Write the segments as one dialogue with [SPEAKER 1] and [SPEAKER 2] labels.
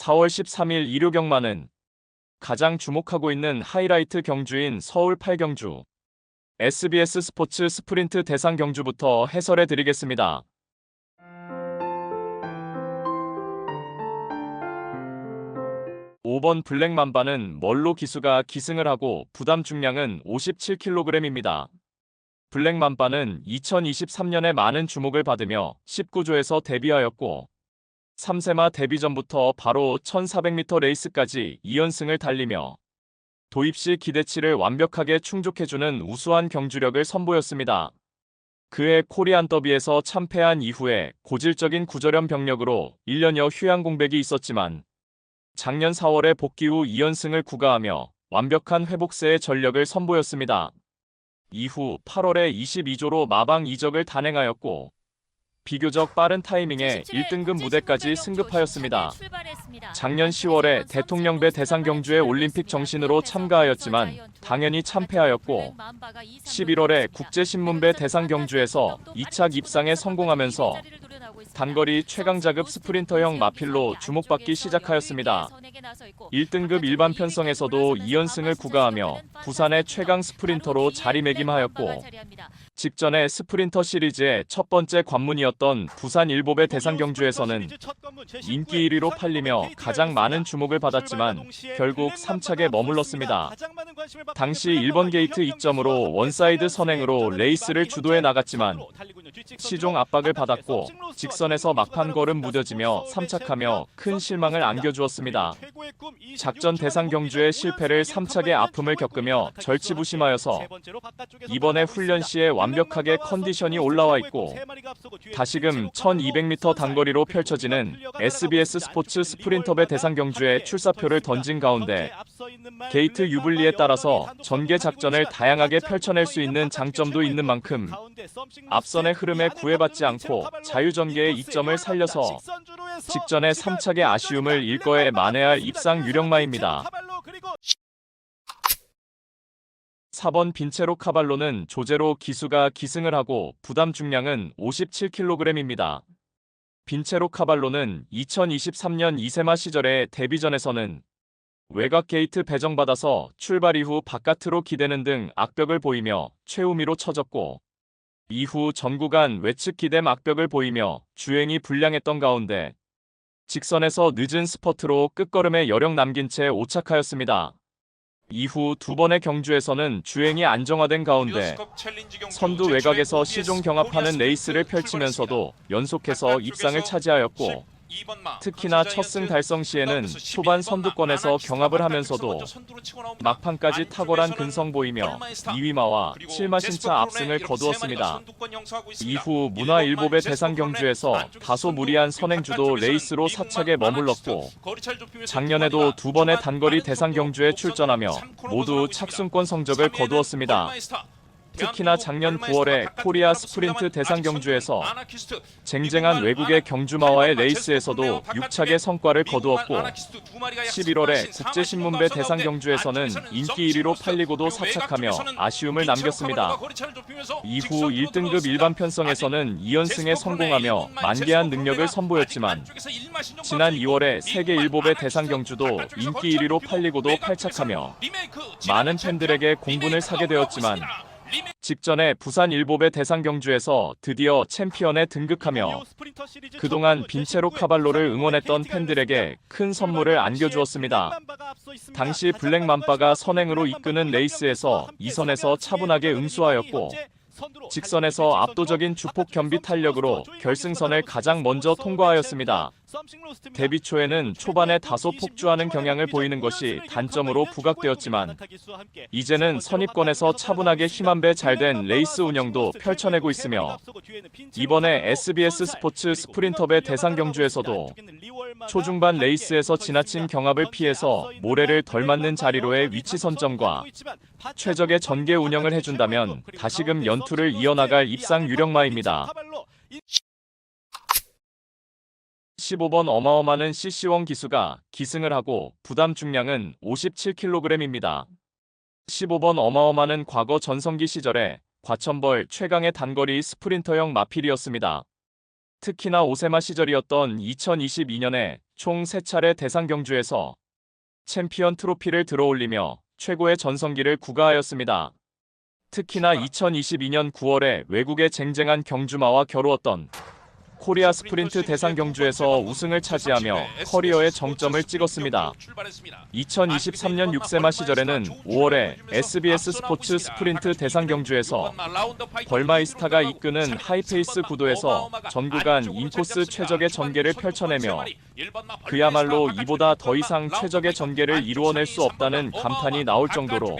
[SPEAKER 1] 4월 13일 일요 경마는 가장 주목하고 있는 하이라이트 경주인 서울 8경주, SBS 스포츠 스프린트 대상 경주부터 해설해 드리겠습니다. 5번 블랙맘바는 멀로 기수가 기승을 하고 부담 중량은 57kg입니다. 블랙맘바는 2023년에 많은 주목을 받으며 19조에서 데뷔하였고 3세마 데뷔 전부터 바로 1400m 레이스까지 2연승을 달리며 도입시 기대치를 완벽하게 충족해주는 우수한 경주력을 선보였습니다. 그해 코리안 더비에서 참패한 이후에 고질적인 구절염 병력으로 1년여 휴양 공백이 있었지만 작년 4월에 복귀 후 2연승을 구가하며 완벽한 회복세의 전력을 선보였습니다. 이후 8월에 22조로 마방 이적을 단행하였고 비교적 빠른 타이밍에 1등급 무대까지 승급하였습니다. 작년 10월에 대통령배 대상경주에 올림픽 정신으로 참가하였지만 당연히 참패하였고 11월에 국제신문배 대상경주에서 2착 입상에 성공하면서 단거리 최강자급 스프린터형 마필로 주목받기 시작하였습니다. 1등급 일반 편성에서도 2연승을 구가하며 부산의 최강 스프린터로 자리매김하였고 직전에 스프린터 시리즈의 첫 번째 관문이었던 부산 일보배 대상경주에서는 인기 1위로 팔리며 가장 많은 주목을 받았지만 결국 3착에 머물렀습니다. 당시 1번 게이트 2점으로 원사이드 선행으로 레이스를 주도해 나갔지만 시종 압박을 받았고 직선에서 막판 걸음 무뎌지며 3착하며 큰 실망을 안겨주었습니다. 작전 대상 경주의 실패를 3착의 아픔을 겪으며 절치부심하여서 이번에 훈련 시에 완벽하게 컨디션이 올라와 있고 다시금 1200m 단거리로 펼쳐지는 SBS 스포츠 스프린터배 대상 경주에 출사표를 던진 가운데 게이트 유불리에 따라서 전개 작전을 다양하게 펼쳐낼 수 있는 장점도 있는 만큼 앞선의 흐름에 구애받지 않고 자유전개의 이점을 살려서 직전에 3착의 아쉬움을 일거에 만회할 입상 유력마입니다. 4번 빈체로 카발로는 조제로 기수가 기승을 하고 부담 중량은 57kg입니다. 빈체로 카발로는 2023년 2세마 시절의 데뷔전에서는 외곽 게이트 배정받아서 출발 이후 바깥으로 기대는 등 악벽을 보이며 최우미로 쳐졌고 이후 전 구간 외측 기댐 악벽을 보이며 주행이 불량했던 가운데 직선에서 늦은 스퍼트로 끝걸음에 여력 남긴 채 오착하였습니다. 이후 두 번의 경주에서는 주행이 안정화된 가운데 선두 외곽에서 시종 경합하는 레이스를 펼치면서도 연속해서 입상을 차지하였고 특히나 첫 승 달성 시에는 초반 선두권에서 경합을 하면서도 막판까지 탁월한 근성 보이며 2위마와 7마 신차 압승을 거두었습니다. 이후 문화일보배 대상 경주에서 다소 무리한 선행주도 레이스로 4착에 머물렀고 작년에도 두 번의 단거리 대상 경주에 출전하며 모두 착순권 성적을 거두었습니다. 특히나 작년 9월에 코리아 스프린트 대상 경주에서 쟁쟁한 외국의 경주마와의 레이스에서도 6착의 성과를 거두었고 11월에 국제신문배 대상 경주에서는 인기 1위로 팔리고도 4착하며 아쉬움을 남겼습니다. 이후 1등급 일반 편성에서는 2연승에 성공하며 만개한 능력을 선보였지만 지난 2월에 세계 일보배 대상 경주도 인기 1위로 팔리고도 8착하며 많은 팬들에게 공분을 사게 되었지만 직전에 부산 일보배 대상 경주에서 드디어 챔피언에 등극하며 그동안 빈체로 카발로를 응원했던 팬들에게 큰 선물을 안겨주었습니다. 당시 블랙맘바가 선행으로 이끄는 레이스에서 2선에서 차분하게 응수하였고 직선에서 압도적인 주폭 겸비 탄력으로 결승선을 가장 먼저 통과하였습니다. 데뷔 초에는 초반에 다소 폭주하는 경향을 보이는 것이 단점으로 부각되었지만 이제는 선입권에서 차분하게 힘안배 잘된 레이스 운영도 펼쳐내고 있으며 이번에 SBS 스포츠 스프린터배 대상 경주에서도 초중반 레이스에서 지나친 경합을 피해서 모래를 덜 맞는 자리로의 위치 선점과 최적의 전개 운영을 해준다면 다시금 연투를 이어나갈 입상 유력마입니다. 15번 어마어마는 CC1 기수가 기승을 하고 부담 중량은 57kg입니다. 15번 어마어마는 과거 전성기 시절에 과천벌 최강의 단거리 스프린터형 마필이었습니다. 특히나 5세마 시절이었던 2022년에 총 3차례 대상 경주에서 챔피언 트로피를 들어올리며 최고의 전성기를 구가하였습니다. 특히나 2022년 9월에 외국의 쟁쟁한 경주마와 겨루었던 코리아 스프린트 대상 경주에서 우승을 차지하며 커리어의 정점을 찍었습니다. 2023년 6세마 시절에는 5월에 SBS 스포츠 스프린트 대상 경주에서 벌마이스타가 이끄는 하이페이스 구도에서 전구간 인코스 최적의 전개를 펼쳐내며 그야말로 이보다 더 이상 최적의 전개를 이루어낼 수 없다는 감탄이 나올 정도로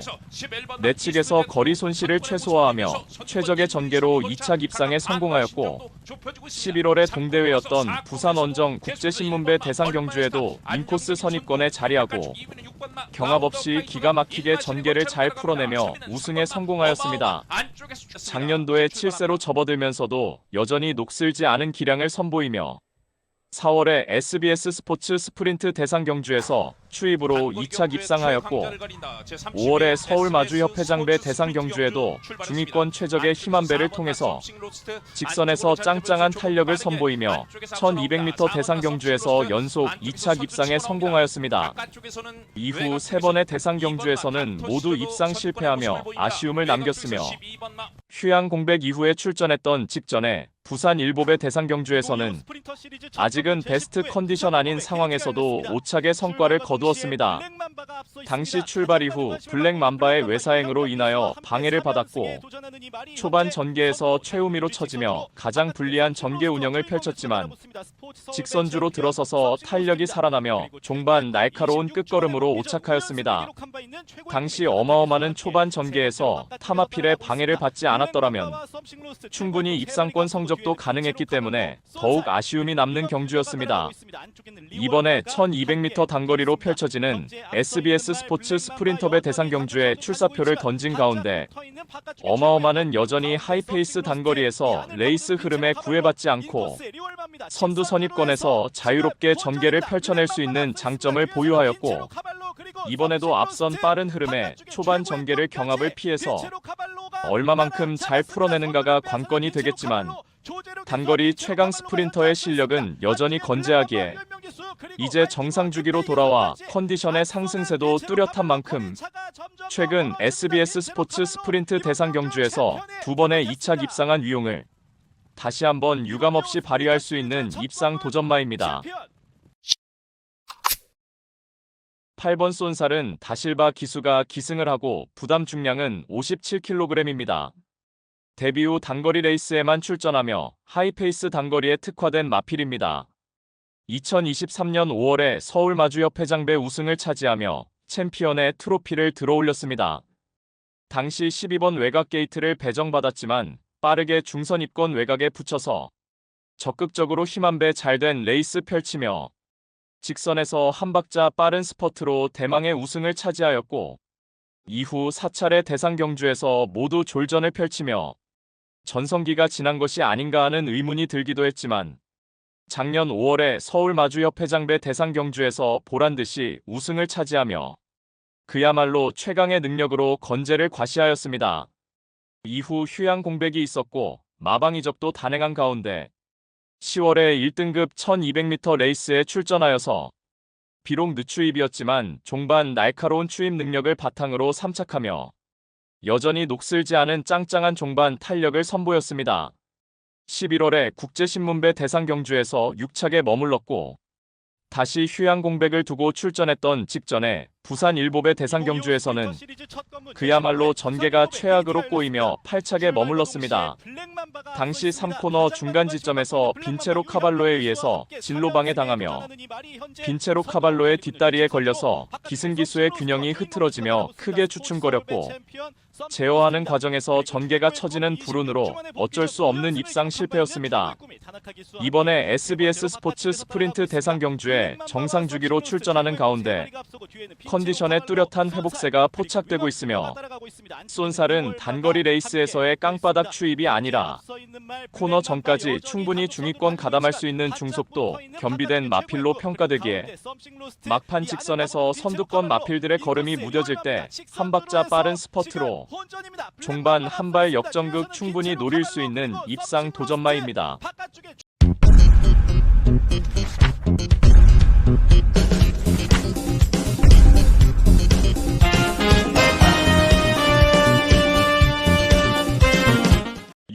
[SPEAKER 1] 내측에서 거리 손실을 최소화하며 최적의 전개로 2차 입상에 성공하였고 11월에 동대회였던 부산 원정 국제신문배 대상 경주에도 인코스 선입권에 자리하고 경합 없이 기가 막히게 전개를 잘 풀어내며 우승에 성공하였습니다. 작년도에 7세로 접어들면서도 여전히 녹슬지 않은 기량을 선보이며 4월에 SBS 스포츠 스프린트 대상 경주에서 추입으로 2차 입상하였고 5월에 서울마주협회장배 대상 경주에도 중위권 최적의 힘한 배를 통해서 직선에서 짱짱한 탄력을 선보이며 1200m 대상 경주에서 연속 2차 입상에 성공하였습니다. 이후 3번의 대상 경주에서는 모두 입상 실패하며 아쉬움을 남겼으며 휴양 공백 이후에 출전했던 직전에 부산 일보배 대상 경주에서는 아직은 베스트 컨디션 아닌 상황에서도 오차게 성과를 거두었습니다. 당시 출발 이후 블랙맘바의 외사행으로 인하여 방해를 받았고 초반 전개에서 최우미로 처지며 가장 불리한 전개 운영을 펼쳤지만 직선주로 들어서서 탄력이 살아나며 종반 날카로운 끝걸음으로 오착하였습니다. 당시 어마어마한 초반 전개에서 타마필의 방해를 받지 않았더라면 충분히 입상권 성적도 가능했기 때문에 더욱 아쉬움이 남는 경주였습니다. 이번에 1200m 단거리로 펼쳐지는 SBS 스포츠 스프린터배 대상 경주에 출사표를 던진 가운데 어마어마는 여전히 하이페이스 단거리에서 레이스 흐름에 구애받지 않고 선두 선입권에서 자유롭게 전개를 펼쳐낼 수 있는 장점을 보유하였고 이번에도 앞선 빠른 흐름에 초반 전개를 경합을 피해서 얼마만큼 잘 풀어내는가가 관건이 되겠지만 단거리 최강 스프린터의 실력은 여전히 건재하기에 이제 정상 주기로 돌아와 컨디션의 상승세도 뚜렷한 만큼 최근 SBS 스포츠 스프린트 대상 경주에서 2번의 2차 입상한 위용을 다시 한번 유감없이 발휘할 수 있는 입상 도전마입니다. 8번 쏜살은 다실바 기수가 기승을 하고 부담 중량은 57kg입니다. 데뷔 후 단거리 레이스에만 출전하며 하이페이스 단거리에 특화된 마필입니다. 2023년 5월에 서울마주협회장배 우승을 차지하며 챔피언의 트로피를 들어올렸습니다. 당시 12번 외곽 게이트를 배정받았지만 빠르게 중선 입권 외곽에 붙여서 적극적으로 힘한 배 잘된 레이스 펼치며 직선에서 한 박자 빠른 스퍼트로 대망의 우승을 차지하였고 이후 4차례 대상 경주에서 모두 졸전을 펼치며 전성기가 지난 것이 아닌가 하는 의문이 들기도 했지만 작년 5월에 서울마주협회장배 대상 경주에서 보란듯이 우승을 차지하며 그야말로 최강의 능력으로 건재를 과시하였습니다. 이후 휴양 공백이 있었고 마방 이적도 단행한 가운데 10월에 1등급 1200m 레이스에 출전하여서 비록 늦추입이었지만 종반 날카로운 추입 능력을 바탕으로 3착하며 여전히 녹슬지 않은 짱짱한 종반 탄력을 선보였습니다. 11월에 국제신문배 대상 경주에서 6착에 머물렀고 다시 휴양 공백을 두고 출전했던 직전에 부산 일보배 대상 경주에서는 그야말로 전개가 최악으로 꼬이며 8착에 머물렀습니다. 당시 3코너 중간 지점에서 빈체로 카발로에 의해서 진로방해 당하며 빈체로 카발로의 뒷다리에 걸려서 기승기수의 균형이 흐트러지며 크게 주춤거렸고 제어하는 과정에서 전개가 처지는 불운으로 어쩔 수 없는 입상 실패였습니다. 이번에 SBS 스포츠 스프린트 대상 경주에 정상 주기로 출전하는 가운데 컨디션의 뚜렷한 회복세가 포착되고 있으며 쏜살은 단거리 레이스에서의 깡바닥 추입이 아니라 코너 전까지 충분히 중위권 가담할 수 있는 중속도 겸비된 마필로 평가되기에 막판 직선에서 선두권 마필들의 걸음이 무뎌질 때 한 박자 빠른 스퍼트로 종반 한 발 역전극 충분히 노릴 수 있는 입상 도전마입니다.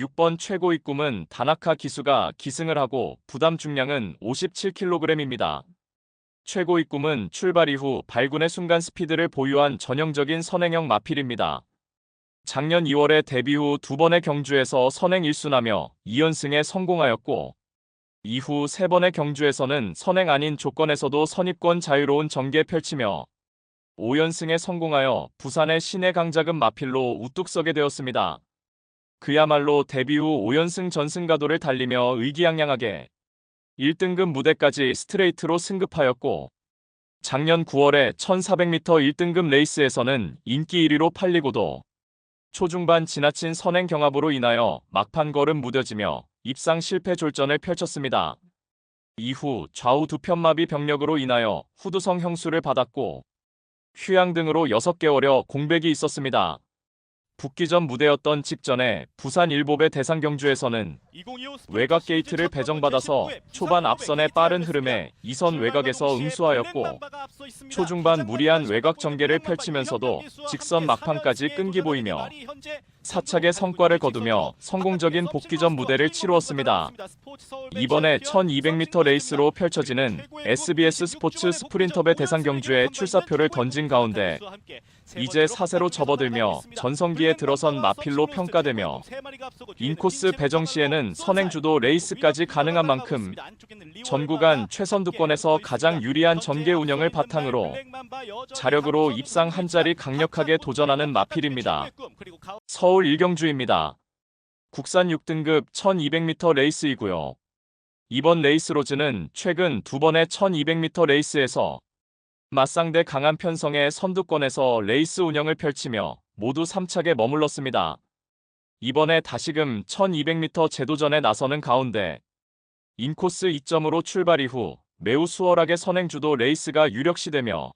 [SPEAKER 1] 6번 최고의 꿈은 다나카 기수가 기승을 하고 부담 중량은 57kg입니다. 최고의 꿈은 출발 이후 발군의 순간 스피드를 보유한 전형적인 선행형 마필입니다. 작년 2월에 데뷔 후 2번의 경주에서 선행 1순하며 2연승에 성공하였고 이후 3번의 경주에서는 선행 아닌 조건에서도 선입권 자유로운 전개 펼치며 5연승에 성공하여 부산의 신의 강자급 마필로 우뚝 서게 되었습니다. 그야말로 데뷔 후 5연승 전승가도를 달리며 의기양양하게 1등급 무대까지 스트레이트로 승급하였고 작년 9월에 1400m 1등급 레이스에서는 인기 1위로 팔리고도 초중반 지나친 선행 경합으로 인하여 막판 걸음 무뎌지며 입상 실패 졸전을 펼쳤습니다. 이후 좌우 두편마비 병력으로 인하여 후두성 형수를 받았고 휴양 등으로 6개월여 공백이 있었습니다. 붙기 전 무대였던 직전에 부산 일보배 대상 경주에서는 외곽 게이트를 배정받아서 초반 앞선의 빠른 흐름에 2선 외곽에서 응수하였고 초중반 무리한 외곽 전개를 펼치면서도 직선 막판까지 끈기 보이며 사착의 성과를 거두며 성공적인 복귀 전 무대를 치루었습니다. 이번에 1200m 레이스로 펼쳐지는 SBS 스포츠 스프린터배 대상 경주에 출사표를 던진 가운데 이제 4세로 접어들며 전성기에 들어선 마필로 평가되며 인코스 배정 시에는 선행주도 레이스까지 가능한 만큼 전 구간 최선두권에서 가장 유리한 전개 운영을 바탕으로 자력으로 입상 한 자리 강력하게 도전하는 마필입니다. 서울 일경주입니다. 국산 6등급 1200m 레이스이고요. 이번 레이스 로즈는 최근 2번의 1200m 레이스에서 맞상대 강한 편성의 선두권에서 레이스 운영을 펼치며 모두 3착에 머물렀습니다. 이번에 다시금 1200m 제도전에 나서는 가운데 인코스 2점으로 출발 이후 매우 수월하게 선행주도 레이스가 유력시되며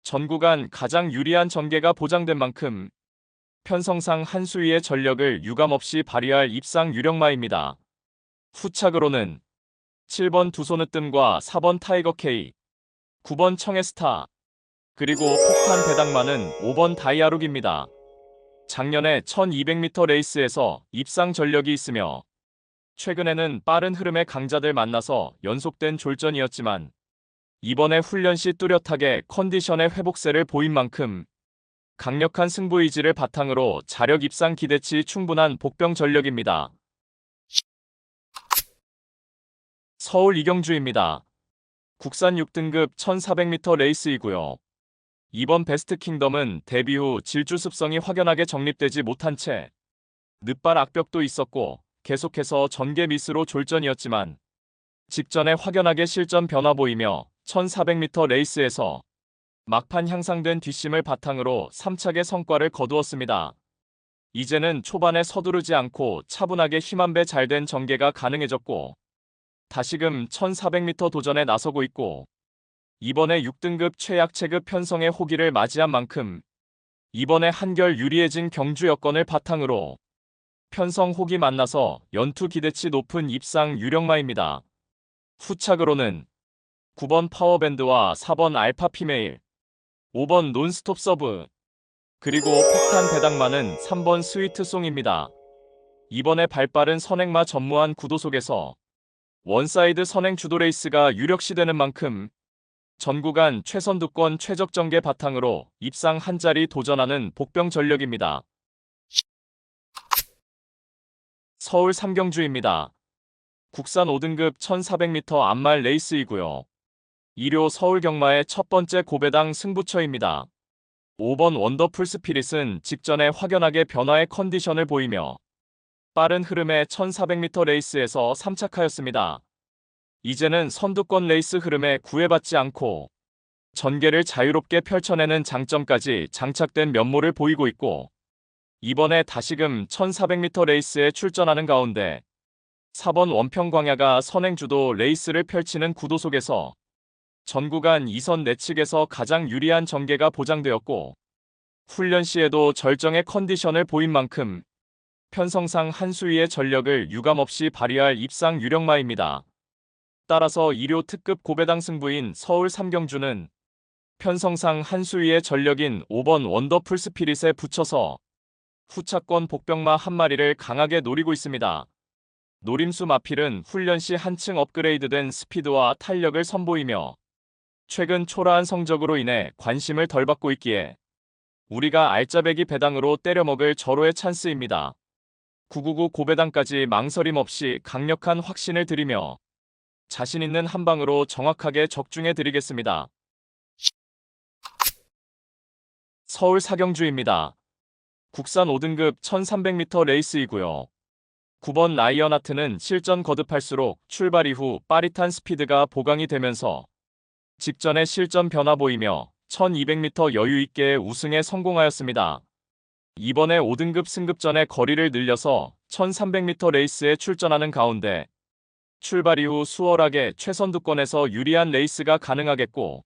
[SPEAKER 1] 전 구간 가장 유리한 전개가 보장된 만큼 편성상 한 수위의 전력을 유감없이 발휘할 입상 유력마입니다. 후착으로는 7번 두손으뜸과 4번 타이거 K, 9번 청해스타, 그리고 폭탄 배당마는 5번 다이아룩입니다. 작년에 1200m 레이스에서 입상 전력이 있으며 최근에는 빠른 흐름의 강자들 만나서 연속된 졸전이었지만 이번에 훈련 시 뚜렷하게 컨디션의 회복세를 보인 만큼 강력한 승부 의지를 바탕으로 자력 입상 기대치 충분한 복병 전력입니다. 서울 이경주입니다. 국산 6등급 1400m 레이스이고요. 이번 베스트 킹덤은 데뷔 후 질주 습성이 확연하게 정립되지 못한 채 늦발 악벽도 있었고 계속해서 전개 미스로 졸전이었지만 직전에 확연하게 실전 변화 보이며 1400m 레이스에서 막판 향상된 뒷심을 바탕으로 3착의 성과를 거두었습니다. 이제는 초반에 서두르지 않고 차분하게 힘 한 배 잘된 전개가 가능해졌고 다시금 1400m 도전에 나서고 있고 이번에 6등급 최약 체급 편성의 호기를 맞이한 만큼 이번에 한결 유리해진 경주 여건을 바탕으로 편성 호기 만나서 연투 기대치 높은 입상 유력마입니다. 후착으로는 9번 파워밴드와 4번 알파 피메일, 5번 논스톱 서브, 그리고 폭탄 배당마는 3번 스위트송입니다. 이번에 발빠른 선행마 전무한 구도 속에서 원사이드 선행 주도 레이스가 유력시되는 만큼 전 구간 최선두권 최적 전개 바탕으로 입상 한 자리 도전하는 복병 전력입니다. 서울 삼경주입니다. 국산 5등급 1400m 암말 레이스이고요. 2료 서울 경마의 첫 번째 고배당 승부처입니다. 5번 원더풀 스피릿은 직전에 확연하게 변화의 컨디션을 보이며 빠른 흐름의 1400m 레이스에서 3착하였습니다. 이제는 선두권 레이스 흐름에 구애받지 않고 전개를 자유롭게 펼쳐내는 장점까지 장착된 면모를 보이고 있고 이번에 다시금 1400m 레이스에 출전하는 가운데 4번 원평광야가 선행주도 레이스를 펼치는 구도 속에서 전 구간 2선 내측에서 가장 유리한 전개가 보장되었고 훈련 시에도 절정의 컨디션을 보인 만큼 편성상 한 수위의 전력을 유감없이 발휘할 입상 유력마입니다. 따라서 2료 특급 고배당 승부인 서울 삼경주는 편성상 한 수위의 전력인 5번 원더풀 스피릿에 붙여서 후차권 복병마 한 마리를 강하게 노리고 있습니다. 노림수 마필은 훈련 시 한층 업그레이드된 스피드와 탄력을 선보이며 최근 초라한 성적으로 인해 관심을 덜 받고 있기에 우리가 알짜배기 배당으로 때려먹을 절호의 찬스입니다. 999 고배당까지 망설임 없이 강력한 확신을 드리며 자신 있는 한 방으로 정확하게 적중해 드리겠습니다. 서울 사경주입니다. 국산 5등급 1300m 레이스이고요. 9번 라이언하트는 실전 거듭할수록 출발 이후 빠릿한 스피드가 보강이 되면서 직전에 실전 변화 보이며 1200m 여유있게 우승에 성공하였습니다. 이번에 5등급 승급전의 거리를 늘려서 1300m 레이스에 출전하는 가운데 출발 이후 수월하게 최선두권에서 유리한 레이스가 가능하겠고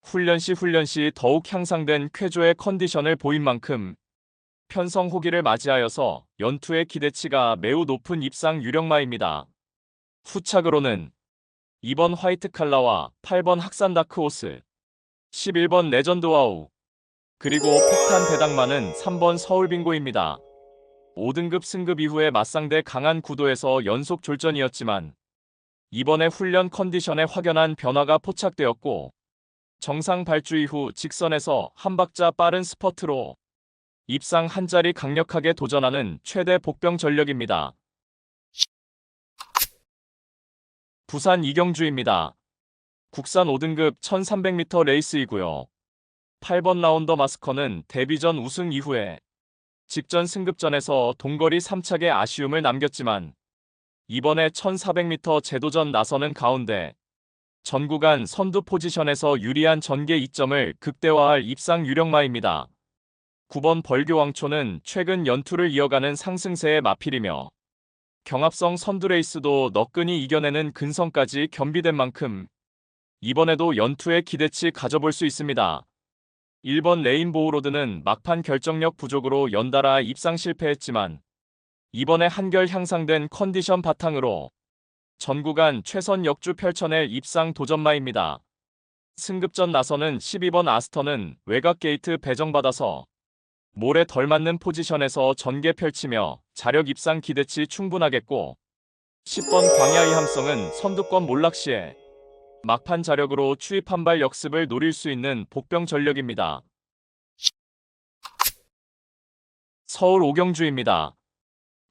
[SPEAKER 1] 훈련 시 더욱 향상된 쾌조의 컨디션을 보인 만큼 편성 호기를 맞이하여서 연투의 기대치가 매우 높은 입상 유력마입니다. 후착으로는 2번 화이트 칼라와 8번 학산 다크호스, 11번 레전드 와우, 그리고 폭탄 배당마는 3번 서울 빙고입니다. 5등급 승급 이후에 맞상대 강한 구도에서 연속 졸전이었지만 이번에 훈련 컨디션에 확연한 변화가 포착되었고 정상 발주 이후 직선에서 한 박자 빠른 스퍼트로 입상 한 자리 강력하게 도전하는 최대 복병 전력입니다. 부산 이경주입니다. 국산 5등급 1300m 레이스이고요. 8번 라운더 마스커는 데뷔전 우승 이후에 직전 승급전에서 동거리 3착에 아쉬움을 남겼지만 이번에 1400m 재도전 나서는 가운데 전 구간 선두 포지션에서 유리한 전개 이점을 극대화할 입상 유력마입니다. 9번 벌교왕초는 최근 연투를 이어가는 상승세의 마필이며 경합성 선두레이스도 너끈히 이겨내는 근성까지 겸비된 만큼 이번에도 연투의 기대치 가져볼 수 있습니다. 1번 레인보우로드는 막판 결정력 부족으로 연달아 입상 실패했지만 이번에 한결 향상된 컨디션 바탕으로 전 구간 최선 역주 펼쳐낼 입상 도전마입니다. 승급전 나서는 12번 아스터는 외곽 게이트 배정받아서 몰에 덜 맞는 포지션에서 전개 펼치며 자력 입상 기대치 충분하겠고 10번 광야의 함성은 선두권 몰락 시에 막판 자력으로 추입 한 발 역습을 노릴 수 있는 복병 전력입니다. 서울 오경주입니다.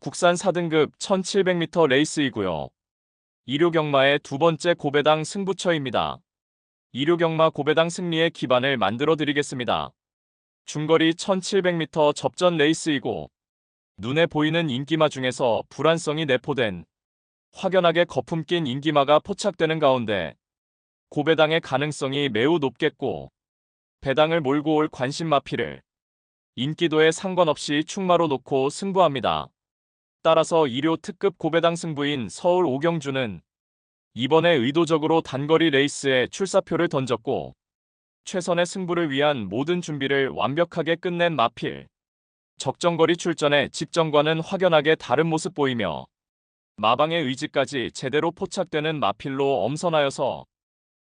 [SPEAKER 1] 국산 4등급 1700m 레이스이고요. 일요경마의 두 번째 고배당 승부처입니다. 일요경마 고배당 승리의 기반을 만들어 드리겠습니다. 중거리 1700m 접전 레이스이고 눈에 보이는 인기마 중에서 불안성이 내포된 확연하게 거품 낀 인기마가 포착되는 가운데 고배당의 가능성이 매우 높겠고 배당을 몰고 올 관심 마필을 인기도에 상관없이 충마로 놓고 승부합니다. 따라서 1호 특급 고배당 승부인 서울 오경주는 이번에 의도적으로 단거리 레이스에 출사표를 던졌고 최선의 승부를 위한 모든 준비를 완벽하게 끝낸 마필. 적정거리 출전에 직전과는 확연하게 다른 모습 보이며 마방의 의지까지 제대로 포착되는 마필로 엄선하여서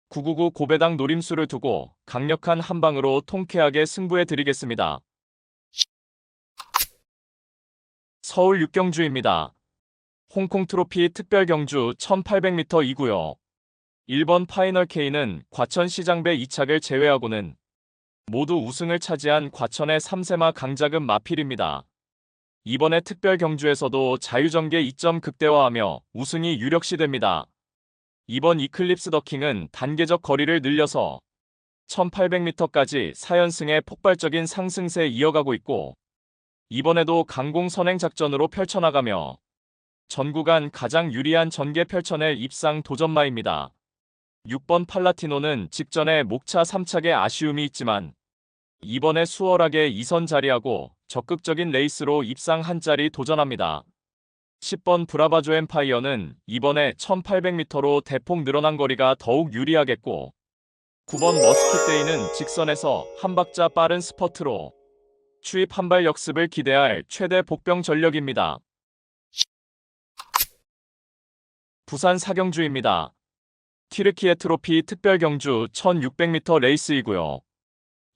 [SPEAKER 1] 999 고배당 노림수를 두고 강력한 한방으로 통쾌하게 승부해 드리겠습니다. 서울 육경주입니다. 홍콩 트로피 특별경주 1800m이고요. 1번 파이널 K는 과천 시장배 2착을 제외하고는 모두 우승을 차지한 과천의 3세마 강자급 마필입니다. 이번에 특별경주에서도 자유전개 2점 극대화하며 우승이 유력시됩니다. 이번 이클립스 더킹은 단계적 거리를 늘려서 1800m까지 4연승의 폭발적인 상승세 이어가고 있고 이번에도 강공 선행 작전으로 펼쳐나가며 전 구간 가장 유리한 전개 펼쳐낼 입상 도전마입니다. 6번 팔라티노는 직전에 목차 3착에 아쉬움이 있지만 이번에 수월하게 2선 자리하고 적극적인 레이스로 입상 한 자리 도전합니다. 10번 브라바조 엠파이어는 이번에 1800m로 대폭 늘어난 거리가 더욱 유리하겠고 9번 머스킷데이는 직선에서 한 박자 빠른 스퍼트로 추입 한 발 역습을 기대할 최대 복병 전력입니다. 부산 사경주입니다. 튀르키예 트로피 특별경주 1600m 레이스이고요.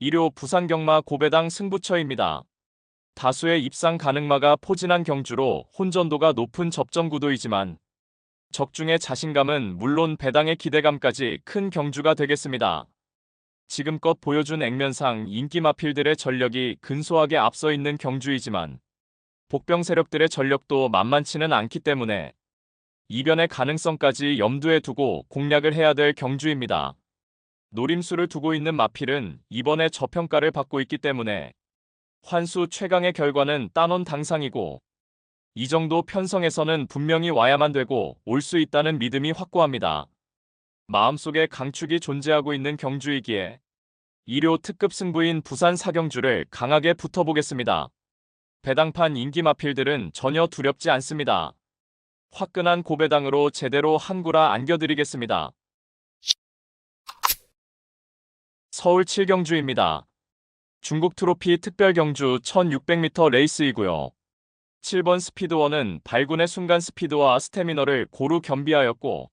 [SPEAKER 1] 1호 부산경마 고배당 승부처입니다. 다수의 입상 가능마가 포진한 경주로 혼전도가 높은 접전 구도이지만 적중의 자신감은 물론 배당의 기대감까지 큰 경주가 되겠습니다. 지금껏 보여준 액면상 인기 마필들의 전력이 근소하게 앞서 있는 경주이지만 복병 세력들의 전력도 만만치는 않기 때문에 이변의 가능성까지 염두에 두고 공략을 해야 될 경주입니다. 노림수를 두고 있는 마필은 이번에 저평가를 받고 있기 때문에 환수 최강의 결과는 따놓은 당상이고 이 정도 편성에서는 분명히 와야만 되고 올 수 있다는 믿음이 확고합니다. 마음속에 강축이 존재하고 있는 경주이기에 2료 특급 승부인 부산 사경주를 강하게 붙어보겠습니다. 배당판 인기 마필들은 전혀 두렵지 않습니다. 화끈한 고배당으로 제대로 한구라 안겨드리겠습니다. 서울 7경주입니다. 중국 트로피 특별 경주 1600m 레이스이고요. 7번 스피드원은 발군의 순간 스피드와 스태미너를 고루 겸비하였고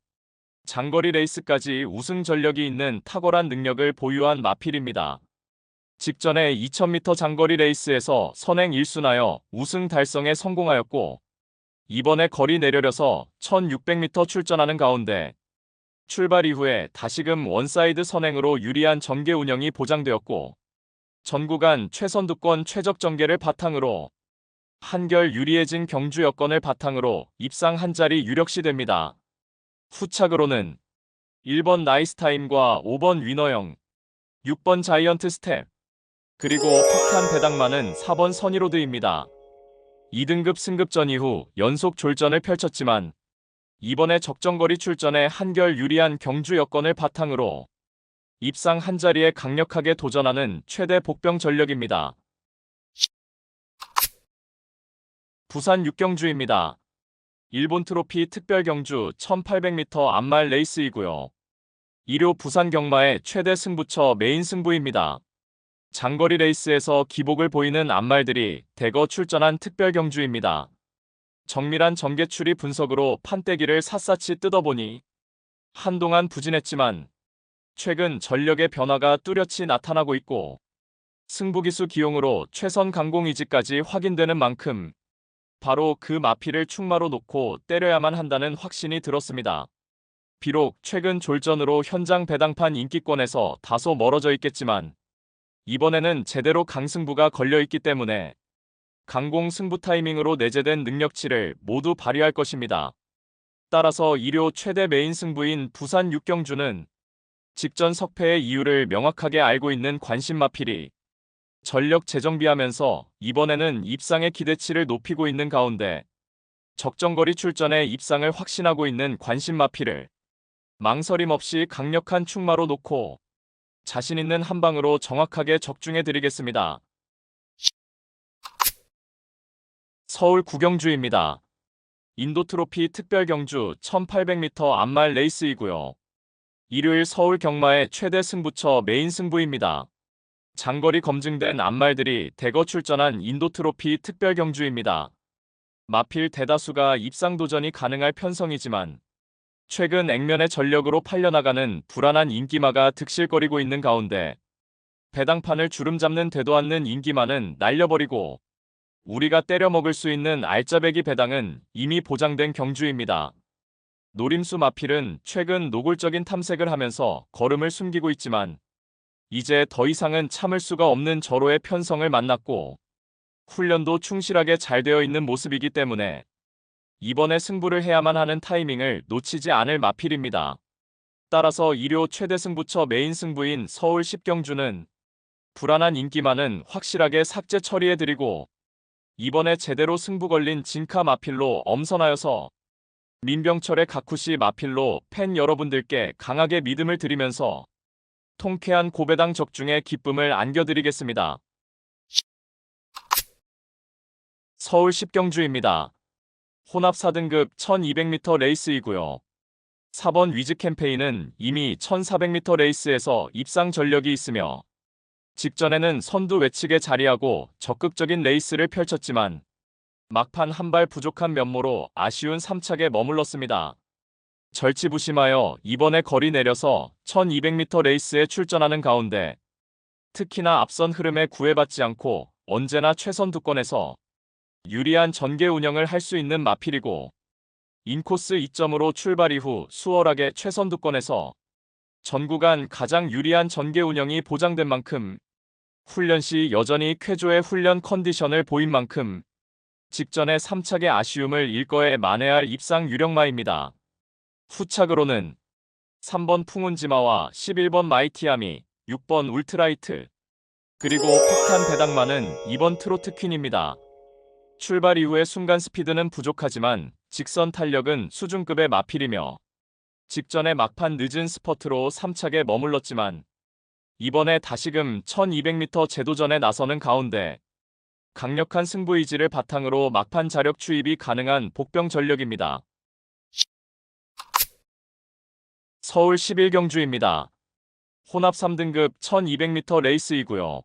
[SPEAKER 1] 장거리 레이스까지 우승 전력이 있는 탁월한 능력을 보유한 마필입니다. 직전에 2000m 장거리 레이스에서 선행 1순하여 우승 달성에 성공하였고 이번에 거리 내려려서 1600m 출전하는 가운데 출발 이후에 다시금 원사이드 선행으로 유리한 전개 운영이 보장되었고 전 구간 최선두권 최적 전개를 바탕으로 한결 유리해진 경주 여건을 바탕으로 입상 한 자리 유력시됩니다. 후착으로는 1번 나이스타임과 5번 위너영, 6번 자이언트 스텝, 그리고 폭탄 배당만은 4번 선이로드입니다. 2등급 승급전 이후 연속 졸전을 펼쳤지만 이번에 적정거리 출전에 한결 유리한 경주 여건을 바탕으로 입상 한 자리에 강력하게 도전하는 최대 복병 전력입니다. 부산 6경주입니다. 일본 트로피 특별 경주 1800m 암말 레이스이고요. 2료 부산 경마의 최대 승부처 메인 승부입니다. 장거리 레이스에서 기복을 보이는 암말들이 대거 출전한 특별 경주입니다. 정밀한 전개추리 분석으로 판때기를 샅샅이 뜯어보니 한동안 부진했지만 최근 전력의 변화가 뚜렷이 나타나고 있고 승부기수 기용으로 최선 강공 의지까지 확인되는 만큼 바로 그 마필을 충마로 놓고 때려야만 한다는 확신이 들었습니다. 비록 최근 졸전으로 현장 배당판 인기권에서 다소 멀어져 있겠지만 이번에는 제대로 강승부가 걸려있기 때문에 강공 승부 타이밍으로 내재된 능력치를 모두 발휘할 것입니다. 따라서 2료 최대 메인 승부인 부산 6경주는 직전 석패의 이유를 명확하게 알고 있는 관심 마필이 전력 재정비하면서 이번에는 입상의 기대치를 높이고 있는 가운데 적정거리 출전에 입상을 확신하고 있는 관심 마필을 망설임 없이 강력한 충마로 놓고 자신 있는 한 방으로 정확하게 적중해드리겠습니다. 서울 9경주입니다. 인도 트로피 특별 경주 1800m 암말 레이스이고요. 일요일 서울 경마의 최대 승부처 메인 승부입니다. 장거리 검증된 암말들이 대거 출전한 인도 트로피 특별 경주입니다. 마필 대다수가 입상 도전이 가능할 편성이지만 최근 액면의 전력으로 팔려나가는 불안한 인기마가 득실거리고 있는 가운데 배당판을 주름잡는 되도 않는 인기마는 날려버리고 우리가 때려먹을 수 있는 알짜배기 배당은 이미 보장된 경주입니다. 노림수 마필은 최근 노골적인 탐색을 하면서 걸음을 숨기고 있지만 이제 더 이상은 참을 수가 없는 절호의 편성을 만났고 훈련도 충실하게 잘 되어 있는 모습이기 때문에 이번에 승부를 해야만 하는 타이밍을 놓치지 않을 마필입니다. 따라서 2료 최대 승부처 메인 승부인 서울 10경주는 불안한 인기만은 확실하게 삭제 처리해드리고 이번에 제대로 승부 걸린 진카 마필로 엄선하여서 민병철의 가쿠시 마필로 팬 여러분들께 강하게 믿음을 드리면서 통쾌한 고배당 적중의 기쁨을 안겨드리겠습니다. 서울 10경주입니다. 혼합 4등급 1200m 레이스이고요. 4번 위즈 캠페인은 이미 1400m 레이스에서 입상 전력이 있으며 직전에는 선두 외측에 자리하고 적극적인 레이스를 펼쳤지만 막판 한 발 부족한 면모로 아쉬운 3착에 머물렀습니다. 절치부심하여 이번에 거리 내려서 1200m 레이스에 출전하는 가운데 특히나 앞선 흐름에 구애받지 않고 언제나 최선두권에서 유리한 전개 운영을 할 수 있는 마필이고 인코스 2점으로 출발 이후 수월하게 최선두권에서 전 구간 가장 유리한 전개 운영이 보장된 만큼 훈련 시 여전히 쾌조의 훈련 컨디션을 보인 만큼 직전에 3착의 아쉬움을 일거에 만회할 입상 유력마입니다. 후착으로는 3번 풍운지마와 11번 마이티아미, 6번 울트라이트, 그리고 폭탄 배당마는 2번 트로트 퀸입니다. 출발 이후의 순간 스피드는 부족하지만 직선 탄력은 수준급의 마필이며 직전에 막판 늦은 스퍼트로 3착에 머물렀지만 이번에 다시금 1200m 제도전에 나서는 가운데 강력한 승부의지를 바탕으로 막판 자력 추입이 가능한 복병 전력입니다. 서울 11경주입니다. 혼합 3등급 1200m 레이스이고요.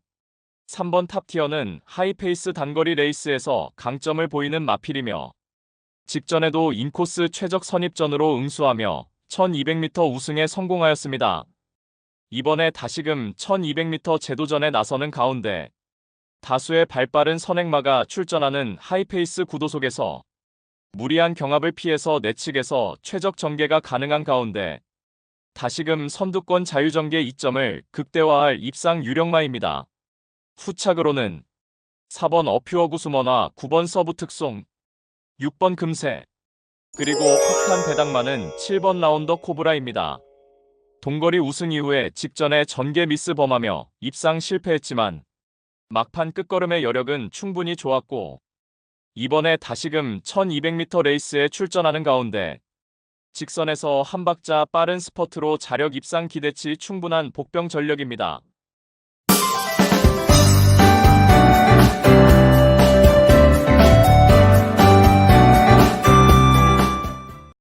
[SPEAKER 1] 3번 탑티어는 하이페이스 단거리 레이스에서 강점을 보이는 마필이며 직전에도 인코스 최적 선입전으로 응수하며 1200m 우승에 성공하였습니다. 이번에 다시금 1200m 제도전에 나서는 가운데 다수의 발빠른 선행마가 출전하는 하이페이스 구도 속에서 무리한 경합을 피해서 내측에서 최적 전개가 가능한 가운데 다시금 선두권 자유전개 2점을 극대화할 입상 유력마입니다. 후착으로는 4번 어퓨어 구수머나 9번 서부 특송, 6번 금세, 그리고 폭탄 배당마는 7번 라운더 코브라입니다. 동거리 우승 이후에 직전에 전개 미스 범하며 입상 실패했지만 막판 끝걸음의 여력은 충분히 좋았고 이번에 다시금 1200m 레이스에 출전하는 가운데 직선에서 한 박자 빠른 스퍼트로 자력 입상 기대치 충분한 복병 전력입니다.